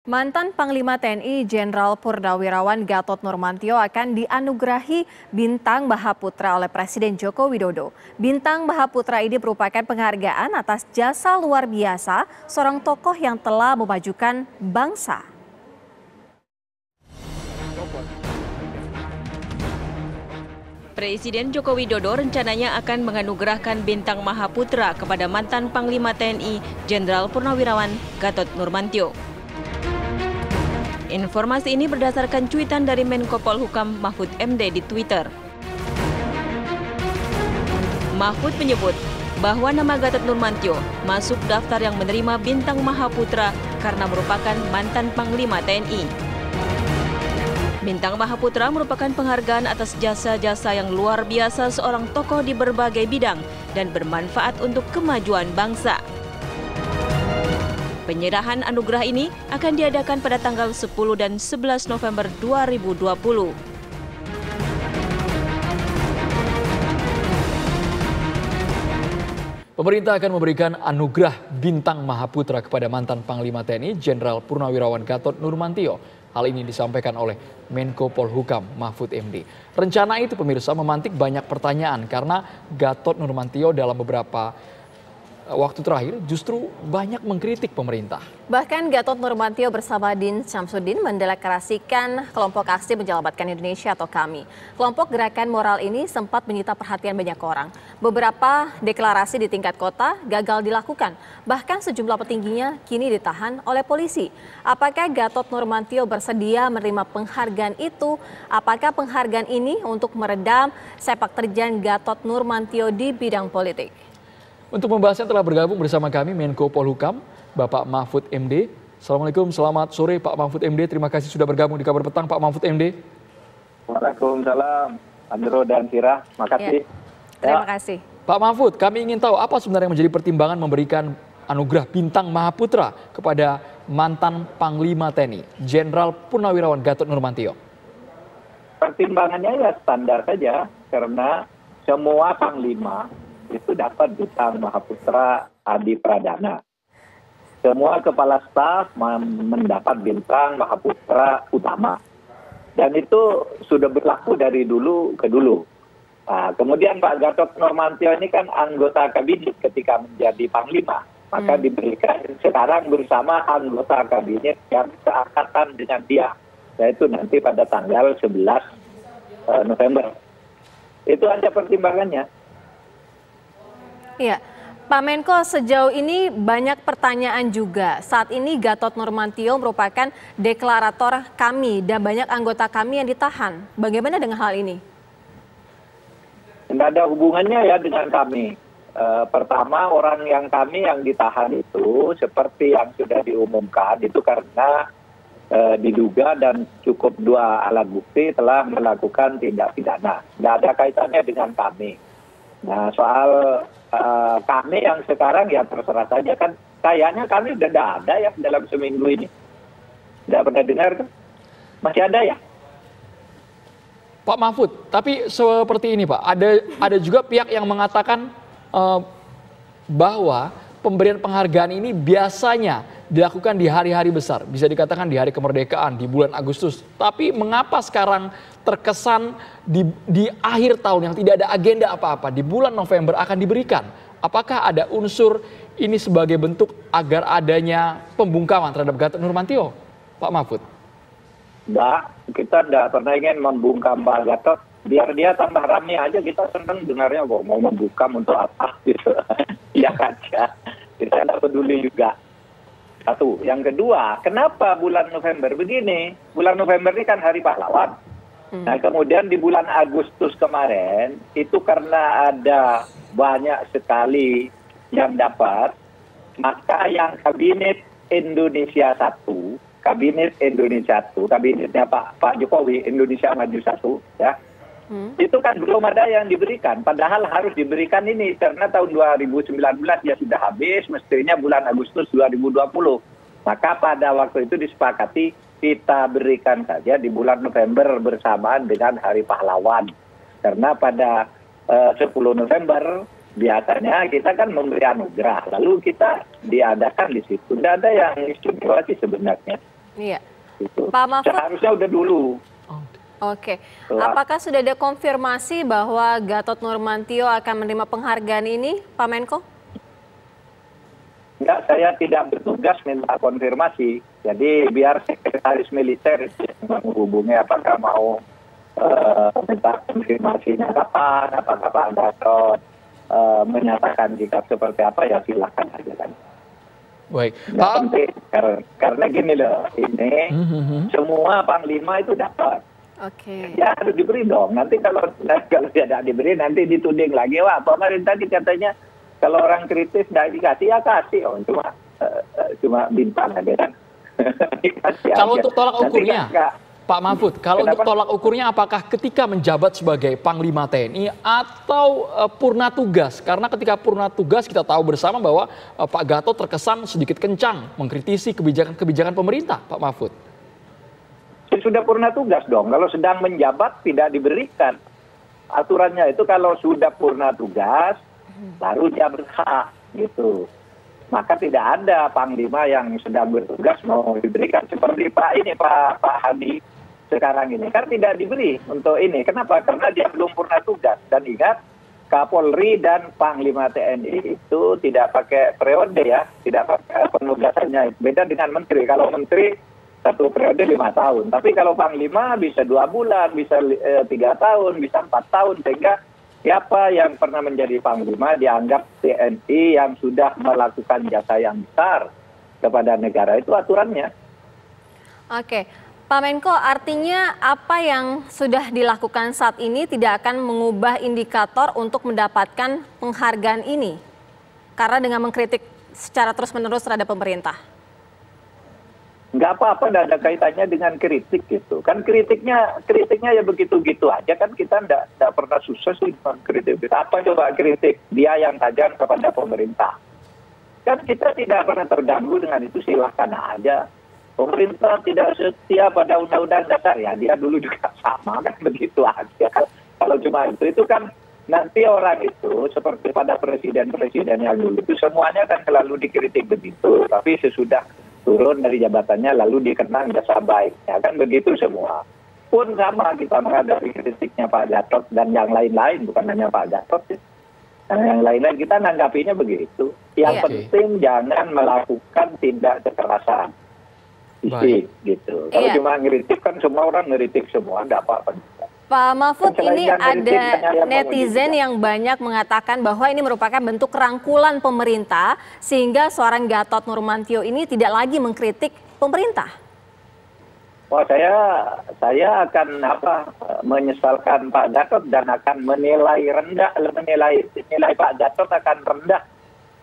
Mantan Panglima TNI Jenderal Purnawirawan Gatot Nurmantio akan dianugerahi Bintang Mahaputra oleh Presiden Joko Widodo. Bintang Mahaputra ini merupakan penghargaan atas jasa luar biasa seorang tokoh yang telah memajukan bangsa. Presiden Joko Widodo rencananya akan menganugerahkan Bintang Mahaputra kepada mantan Panglima TNI Jenderal Purnawirawan Gatot Nurmantio. Informasi ini berdasarkan cuitan dari Menko Polhukam Mahfud MD di Twitter. Mahfud menyebut bahwa nama Gatot Nurmantio masuk daftar yang menerima Bintang Mahaputra karena merupakan mantan Panglima TNI. Bintang Mahaputra merupakan penghargaan atas jasa-jasa yang luar biasa seorang tokoh di berbagai bidang dan bermanfaat untuk kemajuan bangsa. Penyerahan anugerah ini akan diadakan pada tanggal 10 dan 11 November 2020. Pemerintah akan memberikan anugerah Bintang Mahaputra kepada mantan Panglima TNI Jenderal Purnawirawan Gatot Nurmantio. Hal ini disampaikan oleh Menko Polhukam Mahfud MD. Rencana itu pemirsa memantik banyak pertanyaan karena Gatot Nurmantio dalam beberapa waktu terakhir justru banyak mengkritik pemerintah. Bahkan Gatot Nurmantio bersama Din Syamsuddin mendeklarasikan kelompok aksi menyelamatkan Indonesia atau KAMI. Kelompok gerakan moral ini sempat menyita perhatian banyak orang. Beberapa deklarasi di tingkat kota gagal dilakukan. Bahkan sejumlah petingginya kini ditahan oleh polisi. Apakah Gatot Nurmantio bersedia menerima penghargaan itu? Apakah penghargaan ini untuk meredam sepak terjang Gatot Nurmantio di bidang politik? Untuk membahasnya telah bergabung bersama kami Menko Polhukam, Bapak Mahfud MD. Assalamualaikum, selamat sore Pak Mahfud MD. Terima kasih sudah bergabung di Kabar Petang Pak Mahfud MD. Waalaikumsalam, Andro dan Sirah. Makasih. Terima kasih. Pak Mahfud, kami ingin tahu apa sebenarnya menjadi pertimbangan memberikan anugerah Bintang Mahaputra kepada mantan Panglima TNI, Jenderal Purnawirawan Gatot Nurmantio. Pertimbangannya ya standar saja, karena semua Panglima itu dapat Bintang Mahaputra Adi Pradana. Semua kepala staf mendapat Bintang Mahaputra Utama. Dan itu sudah berlaku dari dulu ke dulu. Nah, kemudian Pak Gatot Nurmantio ini kan anggota kabinet ketika menjadi Panglima. Maka diberikan sekarang bersama anggota kabinet yang seangkatan dengan dia. Yaitu nanti pada tanggal 11 November. Itu aja pertimbangannya. Iya, Pak Menko, sejauh ini banyak pertanyaan juga. Saat ini Gatot Nurmantio merupakan deklarator KAMI dan banyak anggota KAMI yang ditahan. Bagaimana dengan hal ini? Tidak ada hubungannya ya dengan kami. Pertama, orang yang kami yang ditahan itu seperti yang sudah diumumkan itu karena diduga dan cukup 2 alat bukti telah melakukan tindak pidana. Tidak ada kaitannya dengan kami. Nah, soal kami yang sekarang ya terserah saja kan. Kayaknya kami sudah tidak ada ya dalam seminggu ini. Tidak pernah dengar kan? Masih ada ya? Pak Mahfud, tapi seperti ini Pak, ada juga pihak yang mengatakan bahwa pemberian penghargaan ini biasanya dilakukan di hari-hari besar. Bisa dikatakan di hari kemerdekaan, di bulan Agustus. Tapi mengapa sekarang terkesan di akhir tahun yang tidak ada agenda apa-apa, di bulan November akan diberikan? Apakah ada unsur ini sebagai bentuk agar adanya pembungkaman terhadap Gatot Nurmantio, Pak Mahfud? Enggak, kita tidak pernah ingin membungkam Pak Gatot. Biar dia tambah rame aja, kita senang dengarnya kok mau membungkam untuk apa gitu. Ya aja, kita tidak peduli juga. Satu. Yang kedua, kenapa bulan November begini? Bulan November ini kan Hari Pahlawan. Nah, kemudian di bulan Agustus kemarin, itu karena ada banyak sekali yang dapat, maka yang Kabinet Indonesia 1, kabinetnya Pak Jokowi, Indonesia Maju 1, ya, itu kan belum ada yang diberikan. Padahal harus diberikan ini, karena tahun 2019 ya sudah habis, mestinya bulan Agustus 2020. Maka pada waktu itu disepakati kita berikan saja di bulan November bersamaan dengan Hari Pahlawan. Karena pada 10 November biasanya kita kan memberi anugerah, lalu kita diadakan di situ. Tidak ada yang istimewa sih sebenarnya. Iya. Gitu. Pak Mahfud. Seharusnya udah dulu. Oke. Apakah sudah ada konfirmasi bahwa Gatot Nurmantio akan menerima penghargaan ini, Pak Menko? Enggak, saya tidak bertugas minta konfirmasi. Jadi biar sekretaris militer yang menghubungi apakah mau minta konfirmasinya kapan, apakah Pak Gatot menyatakan sikap seperti apa, ya silakan aja kan. Baik, Pak. Penting, karena gini loh, ini semua panglima itu dapat. Oke. Ya harus diberi dong. Nanti kalau tidak diberi nanti dituding lagi, wah pemerintah katanya kalau orang kritis tidak dikasih, ya kasih. Oh, cuma bintang aja kan. Kalau untuk tolak ukurnya, Pak Mahfud, kalau untuk tolak ukurnya apakah ketika menjabat sebagai Panglima TNI atau purna tugas? Karena ketika purna tugas kita tahu bersama bahwa Pak Gatot terkesan sedikit kencang mengkritisi kebijakan pemerintah, Pak Mahfud. Sudah purna tugas dong. Kalau sedang menjabat tidak diberikan. Aturannya itu kalau sudah purna tugas, baru dia berhak gitu. Maka tidak ada panglima yang sedang bertugas mau diberikan seperti Pak Hadi sekarang ini kan tidak diberi untuk ini. Kenapa? Karena dia belum purna tugas. Dan ingat, Kapolri dan Panglima TNI itu tidak pakai periode ya, tidak pakai penugasannya. Beda dengan menteri. Kalau menteri 1 periode 5 tahun. Tapi kalau Panglima bisa 2 bulan, bisa 3 tahun, bisa 4 tahun. Sehingga siapa yang pernah menjadi Panglima dianggap TNI yang sudah melakukan jasa yang besar kepada negara. Itu aturannya. Oke. Pak Menko, artinya apa yang sudah dilakukan saat ini tidak akan mengubah indikator untuk mendapatkan penghargaan ini? Karena dengan mengkritik secara terus-menerus terhadap pemerintah. Nggak apa-apa, nggak ada kaitannya dengan kritik gitu. Kan kritiknya ya begitu-gitu aja kan, kita nggak pernah susah sih kritik. Apa coba kritik dia yang tajam kepada pemerintah? Kan kita tidak pernah terganggu dengan itu, silahkan aja. Pemerintah tidak setia pada undang-undang dasar, ya dia dulu juga sama kan, begitu aja. Kalau cuma itu kan nanti orang itu seperti pada presiden-presiden yang dulu itu semuanya kan selalu dikritik begitu. Tapi sesudah turun dari jabatannya lalu dikenang jasa baik, ya kan begitu semua. Pun sama kita menghadapi kritiknya Pak Gatot dan yang lain-lain, bukan hanya Pak Gatot. Yang lain-lain kita menanggapinya begitu. Yang penting jangan melakukan tindak kekerasan fisik gitu. Kalau cuma ngeritik kan semua orang ngeritik semua, enggak apa-apa. Pak Mahfud, ini ada netizen yang banyak mengatakan bahwa ini merupakan bentuk rangkulan pemerintah sehingga seorang Gatot Nurmantio ini tidak lagi mengkritik pemerintah. Wah, saya akan menyesalkan Pak Gatot dan akan menilai Pak Gatot akan rendah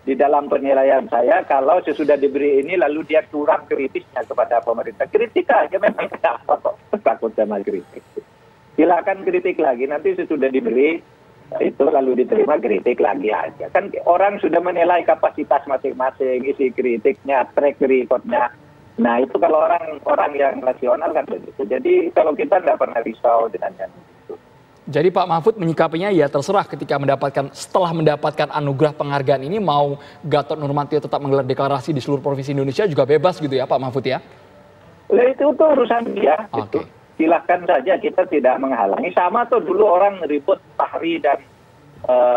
di dalam penilaian saya kalau sesudah diberi ini lalu dia kurang kritisnya kepada pemerintah. Kritik aja memang, kenapa kok takut sama kritik. Silakan kritik lagi, nanti sesudah diberi itu lalu diterima kritik lagi aja. Kan orang sudah menilai kapasitas masing-masing, isi kritiknya, track recordnya. Nah itu kalau orang yang rasional kan begitu. Jadi kalau kita tidak pernah risau dengan yang itu. Jadi Pak Mahfud menyikapinya ya terserah ketika setelah mendapatkan anugerah penghargaan ini mau Gatot Nurmantio tetap menggelar deklarasi di seluruh provinsi Indonesia juga bebas gitu ya Pak Mahfud ya? Itu tuh urusan dia. Gitu. Silahkan saja, kita tidak menghalangi. Sama tuh dulu orang ribut Fahri dan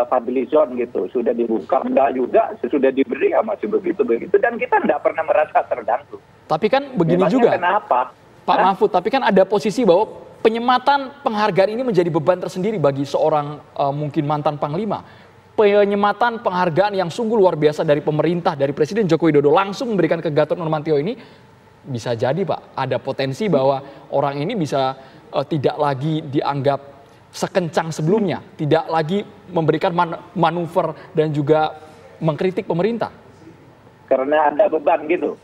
Fadlizon gitu. Sudah dibuka, enggak juga. Sesudah diberi ya masih begitu-begitu. Dan kita tidak pernah merasa terganggu. Tapi kan begini juga, kenapa? Pak Mahfud, tapi kan ada posisi bahwa penyematan penghargaan ini menjadi beban tersendiri bagi seorang mungkin mantan Panglima. Penyematan penghargaan yang sungguh luar biasa dari pemerintah, dari Presiden Joko Widodo langsung memberikan ke Gatot Nurmantio ini, bisa jadi Pak, ada potensi bahwa orang ini bisa tidak lagi dianggap sekencang sebelumnya, tidak lagi memberikan manuver dan juga mengkritik pemerintah. Karena ada beban gitu.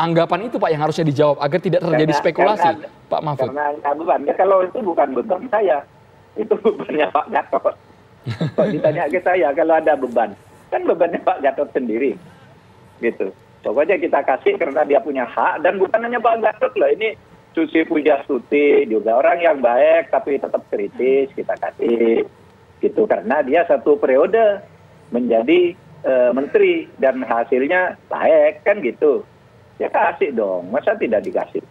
Anggapan itu Pak yang harusnya dijawab agar tidak terjadi spekulasi, Pak Mahfud. Karena ada beban, ya kalau itu bukan beban saya, itu bebannya Pak Gatot. Kalau ditanya ke saya, kalau ada beban, kan bebannya Pak Gatot sendiri, gitu. Pokoknya kita kasih karena dia punya hak, dan bukan hanya Pak Gatot loh, ini Susi Pujastuti juga orang yang baik tapi tetap kritis, kita kasih gitu karena dia 1 periode menjadi menteri dan hasilnya baik kan gitu. Ya kasih dong, masa tidak dikasih?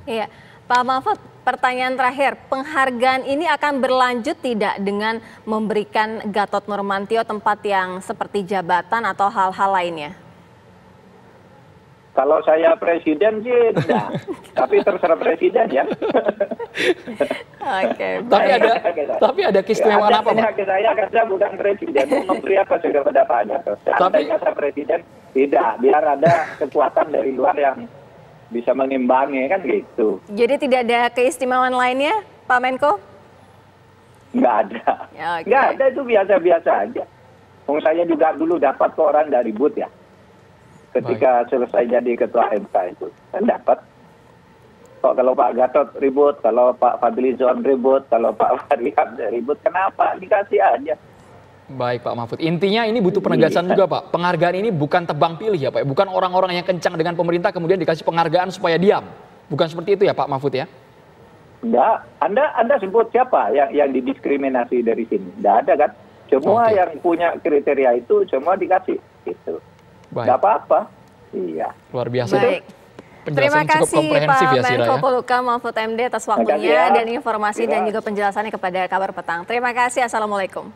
Iya, Pak Mahfud, pertanyaan terakhir, penghargaan ini akan berlanjut tidak dengan memberikan Gatot Nurmantio tempat yang seperti jabatan atau hal-hal lainnya? Kalau saya presiden sih enggak, tapi terserah presiden ya. Oke, Tapi ada keistimewaan apa, Pak? Saya bukan presiden, mau memberi apa juga pada Pak Gatot. Seandainya saya presiden, tidak, biar ada kekuatan dari luar yang bisa mengimbangi, kan gitu. Jadi tidak ada keistimewaan lainnya, Pak Menko? Nggak ada. Oke. Nggak ada, itu biasa-biasa aja. Saya juga dulu dapat kok orang dari ribut ya. Ketika selesai jadi ketua MK itu, kan dapat. Kok kalau Pak Gatot ribut, kalau Pak Fadlizon ribut, kalau Pak Fadlihan ribut, kenapa? Dikasih aja. Baik Pak Mahfud, intinya ini butuh penegasan juga Pak. Penghargaan ini bukan tebang pilih ya Pak, bukan orang-orang yang kencang dengan pemerintah kemudian dikasih penghargaan supaya diam. Bukan seperti itu ya Pak Mahfud ya? Enggak, Anda sebut siapa yang didiskriminasi dari sini? Enggak ada kan? Semua yang punya kriteria itu semua dikasih. Gitu. Enggak apa-apa. Iya. Luar biasa. Baik. Terima kasih Pak Menko Polhukam Mahfud MD atas waktunya dan informasi dan juga penjelasannya kepada Kabar Petang. Terima kasih. Assalamualaikum.